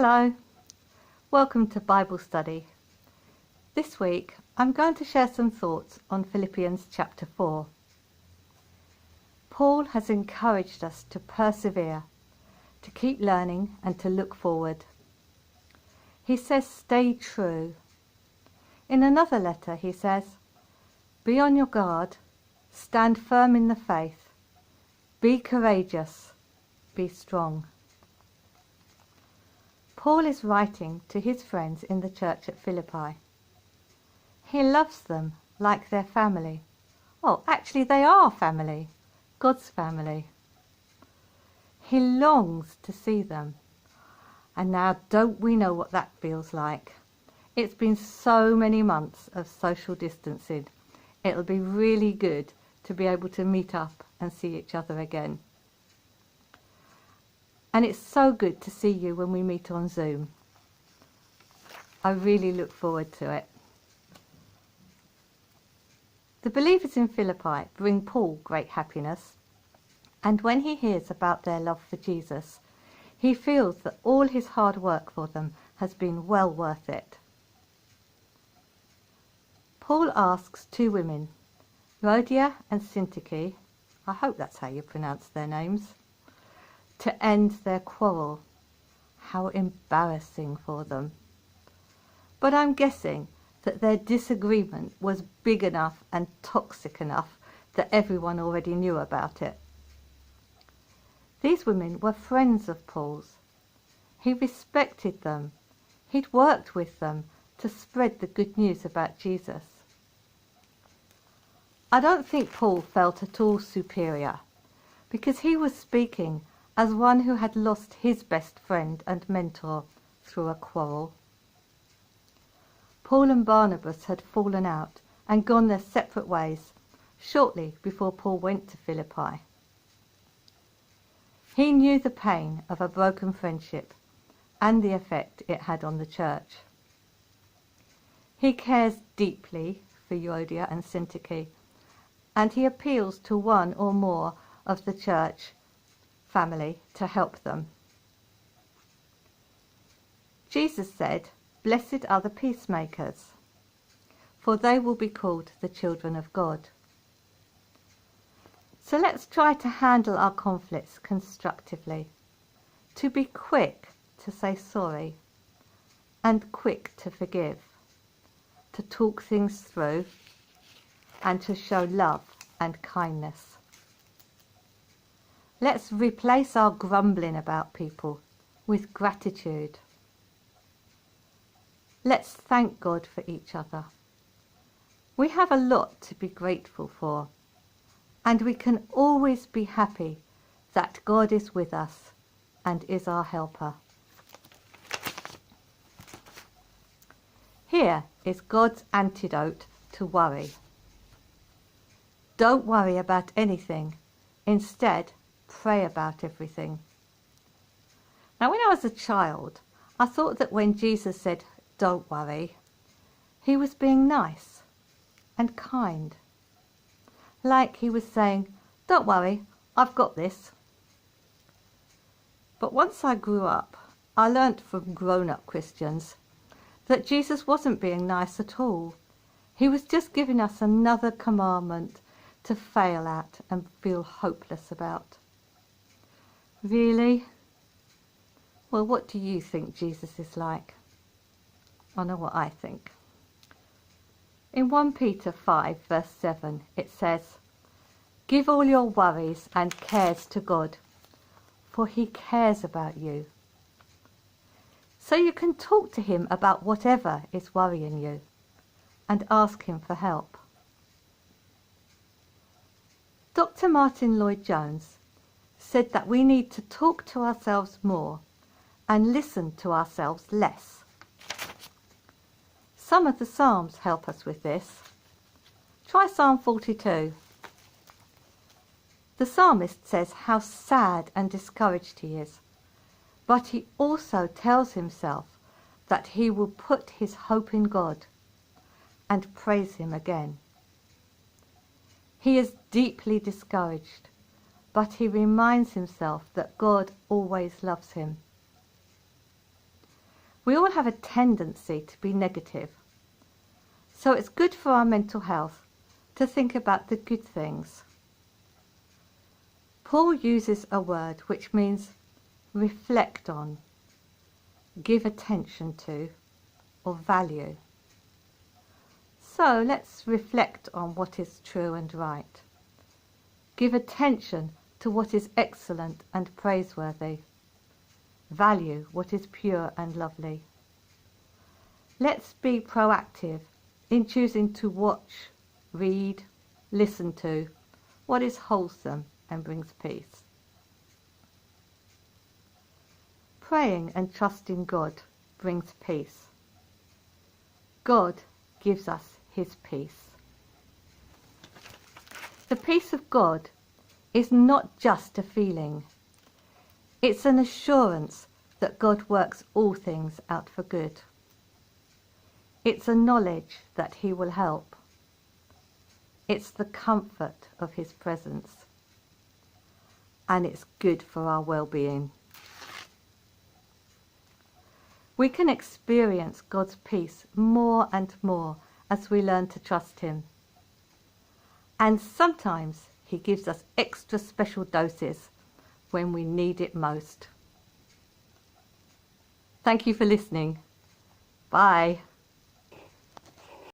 Hello, welcome to Bible study. This week I'm going to share some thoughts on Philippians chapter 4. Paul has encouraged us to persevere, to keep learning and to look forward. He says stay true. In another letter he says, be on your guard, stand firm in the faith, be courageous, be strong. Paul is writing to his friends in the church at Philippi. He loves them like their family. Well, actually they are family, God's family. He longs to see them. And now don't we know what that feels like? It's been so many months of social distancing. It'll be really good to be able to meet up and see each other again. And it's so good to see you when we meet on Zoom. I really look forward to it. The believers in Philippi bring Paul great happiness, and when he hears about their love for Jesus, he feels that all his hard work for them has been well worth it. Paul asks two women, Rhodia and Syntyche, I hope that's how you pronounce their names, to end their quarrel. How embarrassing for them. But I'm guessing that their disagreement was big enough and toxic enough that everyone already knew about it. These women were friends of Paul's. He respected them. He'd worked with them to spread the good news about Jesus. I don't think Paul felt at all superior, because he was speaking as one who had lost his best friend and mentor through a quarrel. Paul and Barnabas had fallen out and gone their separate ways shortly before Paul went to Philippi. He knew the pain of a broken friendship and the effect it had on the church. He cares deeply for Rhodia and Syntyche, and he appeals to one or more of the church family to help them. Jesus said, blessed are the peacemakers, for they will be called the children of God. So let's try to handle our conflicts constructively, to be quick to say sorry and quick to forgive, to talk things through and to show love and kindness. Let's replace our grumbling about people with gratitude. Let's thank God for each other. We have a lot to be grateful for, and we can always be happy that God is with us and is our helper. Here is God's antidote to worry. Don't worry about anything. Instead, pray about everything. Now, when I was a child, I thought that when Jesus said, don't worry, he was being nice and kind. Like he was saying, don't worry, I've got this. But once I grew up, I learnt from grown-up Christians that Jesus wasn't being nice at all. He was just giving us another commandment to fail at and feel hopeless about. Really? Well, what do you think Jesus is like? I know what I think. In 1 Peter 5 verse 7 it says, give all your worries and cares to God, for he cares about you. So you can talk to him about whatever is worrying you and ask him for help. Dr. Martin Lloyd-Jones said that we need to talk to ourselves more and listen to ourselves less. Some of the Psalms help us with this. Try Psalm 42. The psalmist says how sad and discouraged he is, but he also tells himself that he will put his hope in God and praise him again. He is deeply discouraged, but he reminds himself that God always loves him. We all have a tendency to be negative. So it's good for our mental health to think about the good things. Paul uses a word which means reflect on, give attention to, or value. So let's reflect on what is true and right. Give attention to what is excellent and praiseworthy. Value what is pure and lovely. Let's be proactive in choosing to watch, read, listen to what is wholesome and brings peace. Praying and trusting God brings peace. God gives us his peace. The peace of God is not just a feeling. It's an assurance that God works all things out for good. It's a knowledge that he will help. It's the comfort of his presence. And it's good for our well-being. We can experience God's peace more and more as we learn to trust him. And sometimes he gives us extra special doses when we need it most. Thank you for listening. Bye.